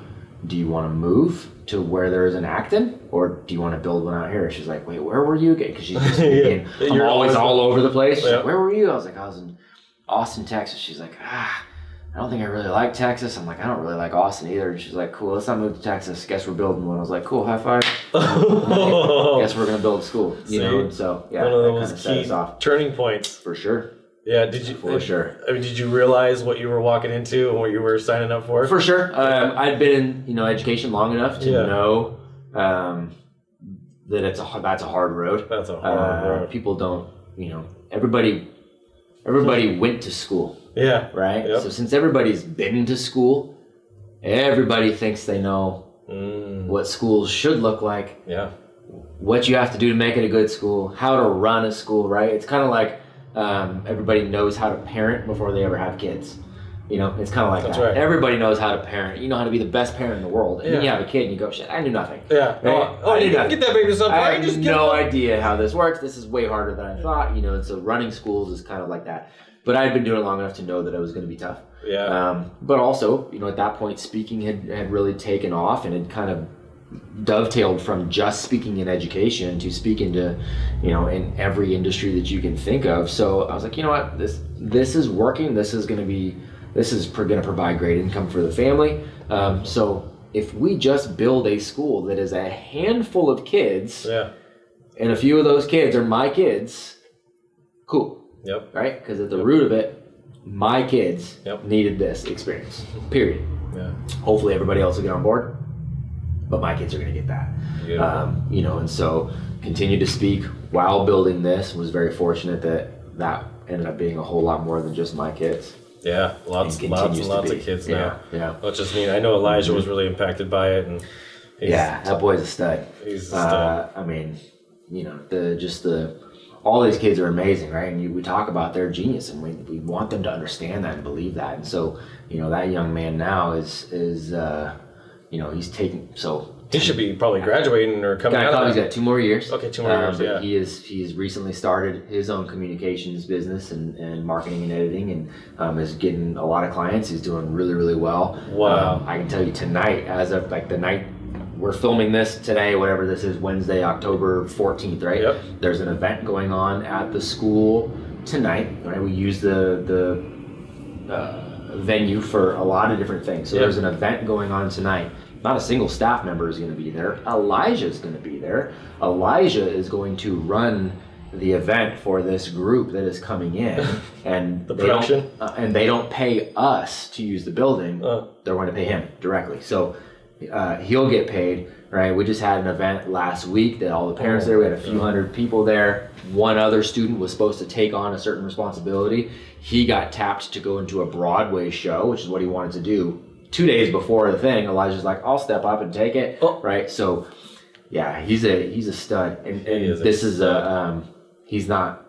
do you want to move to where there's an Acton, or do you want to build one out here? She's like, wait, where were you? Because she's just I'm always all over the place. She's like, where were you? I was like, I was in Austin, Texas. She's like, I don't think I really like Texas. I'm like, I don't really like Austin either. And she's like, cool, let's not move to Texas. Guess we're building one. I was like, cool, high five. Guess we're going to build a school. And so, one of those key turning points. For sure. Yeah, did you? For sure. I mean, did you realize what you were walking into and what you were signing up for? For sure. I'd been in, education long enough to know that that's a hard road. That's a hard road. People don't, everybody went to school. Yeah. Right? Yep. So since everybody's been to school, everybody thinks they know what schools should look like. Yeah. What you have to do to make it a good school, how to run a school, right? It's kind of like everybody knows how to parent before they ever have kids. It's kind of like that. Right. Everybody knows how to parent. You know how to be the best parent in the world. And then you have a kid and you go, shit, I knew nothing. Yeah. Right? I knew nothing. Get that baby something. I have no idea how this works. This is way harder than I thought. And so running schools is kind of like that. But I'd been doing it long enough to know that it was going to be tough. Yeah. But also, at that point, speaking had really taken off, and it kind of dovetailed from just speaking in education to speaking to, in every industry that you can think of. So I was like, you know what, this is working. This is going to provide great income for the family. So if we just build a school that is a handful of kids, and a few of those kids are my kids, cool. Yep. Right? Because at the root of it, my kids needed this experience. Period. Yeah. Hopefully everybody else will get on board, but my kids are going to get that. And so continue to speak while building this. Was very fortunate that ended up being a whole lot more than just my kids. Yeah, lots and lots of kids now. Yeah. Which is neat. I know Elijah was really impacted by it, and that boy's a stud. He's a stud. I mean, all these kids are amazing, right? And we talk about their genius, and we want them to understand that and believe that. And so, that young man now is he's taking He should be probably graduating or coming out of He's got 2 more years. Okay, 2 more years, yeah. He has recently started his own communications business and marketing and editing, and is getting a lot of clients. He's doing really, really well. Wow. I can tell you tonight, as of the night we're filming this today, whatever this is, Wednesday, October 14th, right? Yep. There's an event going on at the school tonight, right? We use the venue for a lot of different things. So there's an event going on tonight. Not a single staff member is going to be there. Elijah's going to be there. Elijah is going to run the event for this group that is coming in, and the production. They don't pay us to use the building. They're going to pay him directly. So he'll get paid, right? We just had an event last week that all the parents there. We had a few hundred people there. One other student was supposed to take on a certain responsibility. He got tapped to go into a Broadway show, which is what he wanted to do. 2 days before the thing, Elijah's like, I'll step up and take it, right? So, yeah, he's a stud, and this is he's not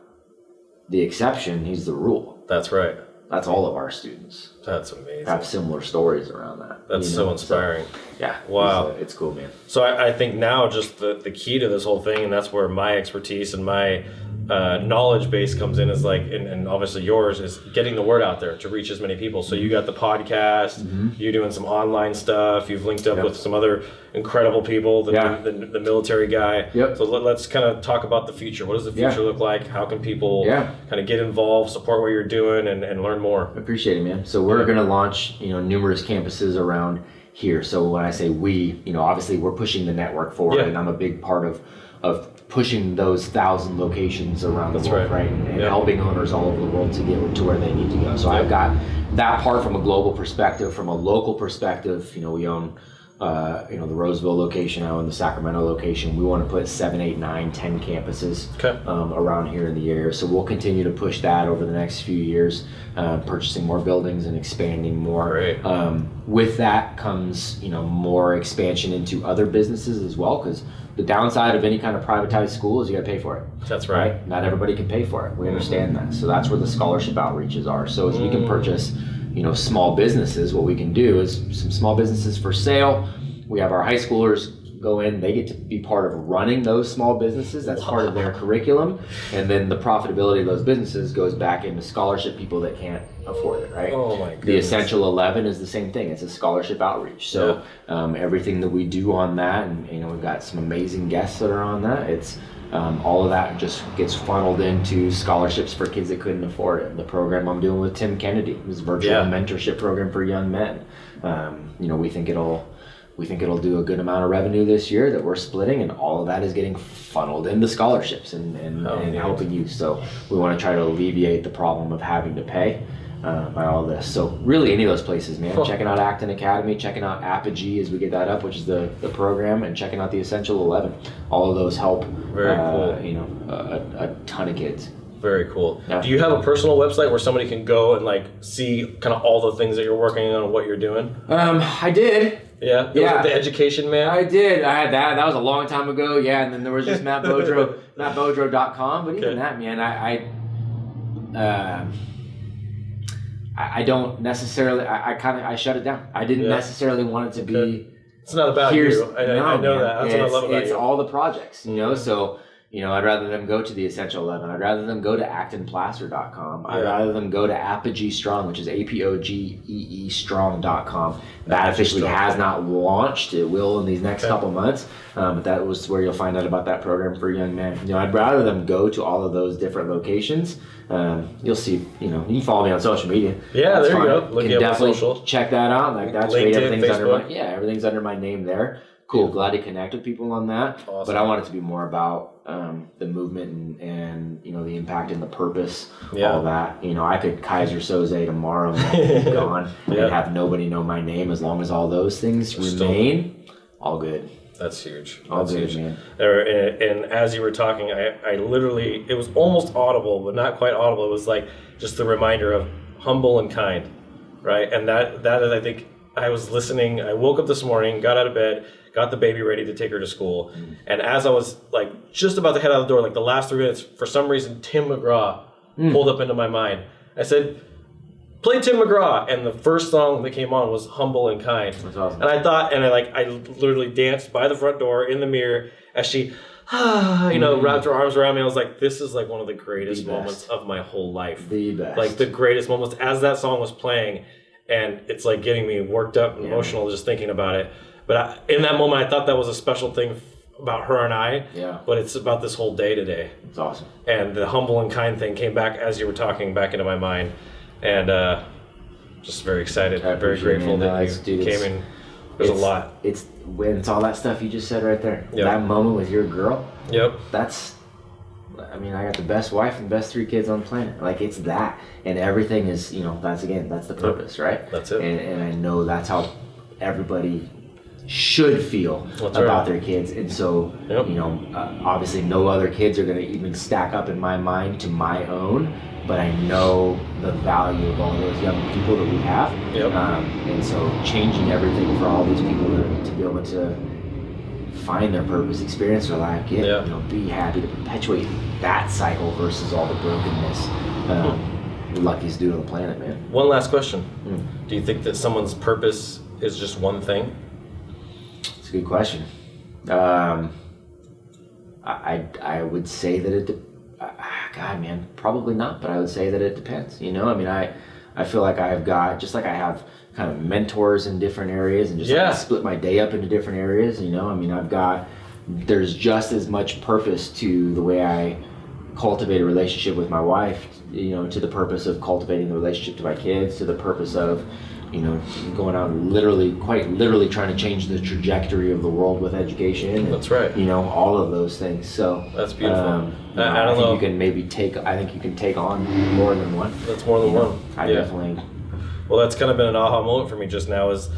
the exception; he's the rule. That's right. That's all of our students. That's amazing. Have similar stories around that. That's so inspiring. So, yeah. Wow. It's cool, man. So I think now just the key to this whole thing, and that's where my expertise and my knowledge base comes in, is and obviously yours, is getting the word out there to reach as many people. So you got the podcast, you're doing some online stuff, you've linked up with some other incredible people, the military guy. So let's kind of talk about the future. What does the future look like? How can people kind of get involved, support what you're doing, and learn more? I appreciate it, man. So we're going to launch numerous campuses around here. So when I say we, obviously we're pushing the network forward, and I'm a big part of pushing those 1,000 locations around the world, right? And helping owners all over the world to get to where they need to go. So I've got that part from a global perspective. From a local perspective, we own the Roseville location, I own the Sacramento location. We want to put 7, 8, 9, 10 campuses around here in the area. So we'll continue to push that over the next few years, purchasing more buildings and expanding more. With that comes more expansion into other businesses as well, because the downside of any kind of privatized school is you got to pay for it. That's right. Not everybody can pay for it. We understand that. So that's where the scholarship outreaches are. So as we can purchase small businesses, what we can do is some small businesses for sale. We have our high schoolers go in, they get to be part of running those small businesses. That's part of their curriculum. And then the profitability of those businesses goes back into scholarship people that can't afford it, right? Oh my goodness. The Essential 11 is the same thing. It's a scholarship outreach. So everything that we do on that, and we've got some amazing guests that are on that, it's all of that just gets funneled into scholarships for kids that couldn't afford it. The program I'm doing with Tim Kennedy is a virtual mentorship program for young men. We think it'll do a good amount of revenue this year that we're splitting, and all of that is getting funneled into scholarships and helping you. So we want to try to alleviate the problem of having to pay by all this. So really any of those places, man. Checking out Acton Academy, checking out Apogee as we get that up, which is the program, and checking out the Essential 11. All of those help a ton of kids. Very cool. Yeah. Do you have a personal website where somebody can go and see kind of all the things that you're working on and what you're doing? I did. Yeah? Was it the Education Man? I did. I had that. That was a long time ago. Yeah, and then there was just Matt Beaudreau, mattbeaudreau.com. But even that, man, I don't necessarily. I shut it down. I didn't necessarily want it to be. It's not about you. I know that. That's what I love about it's you. all the projects, So. I'd rather them go to the Essential 11. I'd rather them go to actonplacer.com. I'd rather them go to Apogee Strong, which is APOGEE Strong.com. That officially has not launched. It will in these next couple months. But that was where you'll find out about that program for young men. I'd rather them go to all of those different locations. You'll see, you can follow me on social media. Yeah, there you go. Look at social. Check that out. That's great. Everything's everything's under my name there. cool. Glad to connect with people on that. Awesome. But I want it to be more about the movement and the impact and the purpose, all that. I could Kaiser Soze tomorrow and be gone and have nobody know my name. As long as all those things remain, all good. That's huge. All good, man. And as you were talking, I literally, it was almost audible, but not quite audible. It was like just the reminder of humble and kind, right? And that is, I think, I was listening. I woke up this morning, got out of bed, got the baby ready to take her to school. And as I was like just about to head out the door, like the last 3 minutes, for some reason, Tim McGraw pulled up into my mind. I said, play Tim McGraw, and the first song that came on was "Humble and Kind." That's awesome. And I thought, I literally danced by the front door in the mirror as she, wrapped her arms around me. I was like, this is like one of the greatest moments of my whole life. The best. Like the greatest moments as that song was playing, and it's like getting me worked up and emotional just thinking about it. But in that moment, I thought that was a special thing about her and I. Yeah. But it's about this whole day today. It's awesome. And the humble and kind thing came back as you were talking back into my mind. And just very excited, very grateful that you came in. There's a lot. It's all that stuff you just said right there. Yep. That moment with your girl. Yep. I got the best wife and best 3 kids on the planet. Like, it's that. And everything is, that's the purpose, right? That's it. And I know that's how everybody should feel about their kids. And so, obviously no other kids are going to even stack up in my mind to my own. But I know the value of all those young people that we have. Yep. And so changing everything for all these people to be able to find their purpose, experience their life, be happy to perpetuate that cycle versus all the brokenness. The luckiest dude on the planet, man. One last question. Do you think that someone's purpose is just one thing? It's a good question. I would say that God, man, probably not, but I would say that it depends. I feel like I've got, just like I have kind of mentors in different areas and just like I split my day up into different areas, there's just as much purpose to the way I cultivate a relationship with my wife, to the purpose of cultivating the relationship to my kids, to the purpose of, going out and quite literally trying to change the trajectory of the world with education. And, that's right. All of those things. So that's beautiful. I think you can take on more than one. That's more than one. I definitely. Well, that's kind of been an aha moment for me just now is,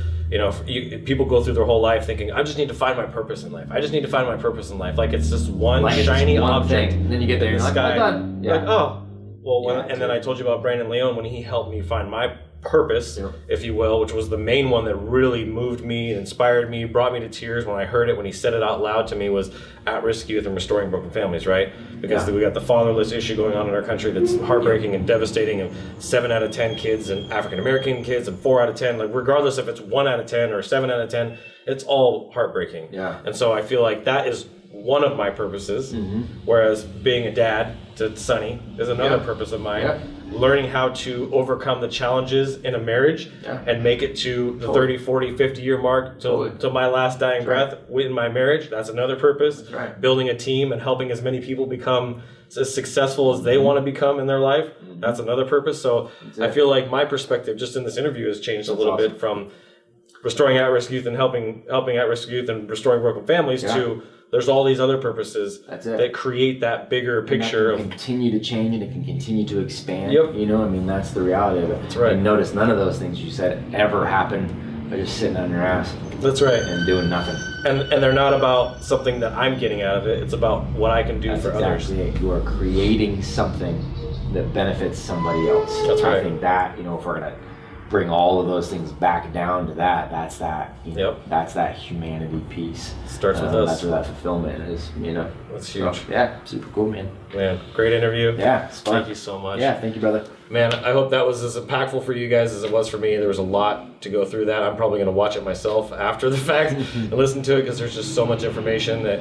people go through their whole life thinking, I just need to find my purpose in life. I just need to find my purpose in life. Like it's just one shiny object. And then you get there in and the sky. Like, done. Yeah. Like, oh. Well, and then I told you about Brandon Leon when he helped me find my purpose, if you will, which was the main one that really moved me, inspired me, brought me to tears when I heard it, when he said it out loud to me, was at-risk youth and restoring broken families, right? Because we got the fatherless issue going on in our country that's heartbreaking and devastating, and 7 out of 10 kids and African-American kids and 4 out of 10, like regardless if it's 1 out of 10 or 7 out of 10, it's all heartbreaking. Yeah. And so I feel like that is one of my purposes, whereas being a dad to Sonny is another purpose of mine. Yeah. Learning how to overcome the challenges in a marriage and make it to the 30, 40, 50 year mark till my last dying breath in my marriage. That's another purpose. That's right. Building a team and helping as many people become as successful as they want to become in their life. That's another purpose. So I feel like my perspective just in this interview has changed a little bit from restoring at-risk youth and helping at-risk youth and restoring broken families to there's all these other purposes that create that bigger picture of continue to change and it can continue to expand. Yep. That's the reality of it. That's right. And notice none of those things you said ever happened by just sitting on your ass. That's right. And doing nothing. And they're not about something that I'm getting out of it. It's about what I can do for others. It. You are creating something that benefits somebody else. That's right. I think that, if we're gonna bring all of those things back down to that's that humanity piece. Starts with us. That's where that fulfillment is, That's huge. So, super cool, man. Man, great interview. Yeah, it's fun. Thank you so much. Yeah, thank you, brother. Man, I hope that was as impactful for you guys as it was for me. There was a lot to go through that. I'm probably going to watch it myself after the fact and listen to it because there's just so much information that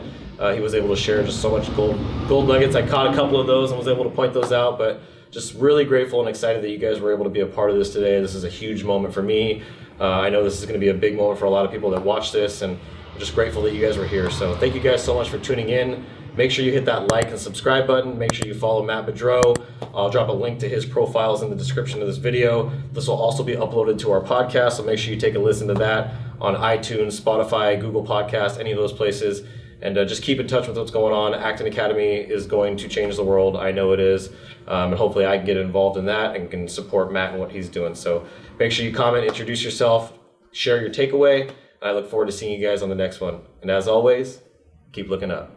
he was able to share, just so much gold nuggets. I caught a couple of those and was able to point those out, but just really grateful and excited that you guys were able to be a part of this today. This is a huge moment for me. I know this is going to be a big moment for a lot of people that watch this, and I'm just grateful that you guys were here. So thank you guys so much for tuning in. Make sure you hit that like and subscribe button. Make sure you follow Matt Beaudreau. I'll drop a link to his profiles in the description of this video. This will also be uploaded to our podcast, so make sure you take a listen to that on iTunes, Spotify, Google Podcasts, any of those places. And just keep in touch with what's going on. Acton Academy is going to change the world. I know it is. And hopefully I can get involved in that and can support Matt and what he's doing. So make sure you comment, introduce yourself, share your takeaway. And I look forward to seeing you guys on the next one. And as always, keep looking up.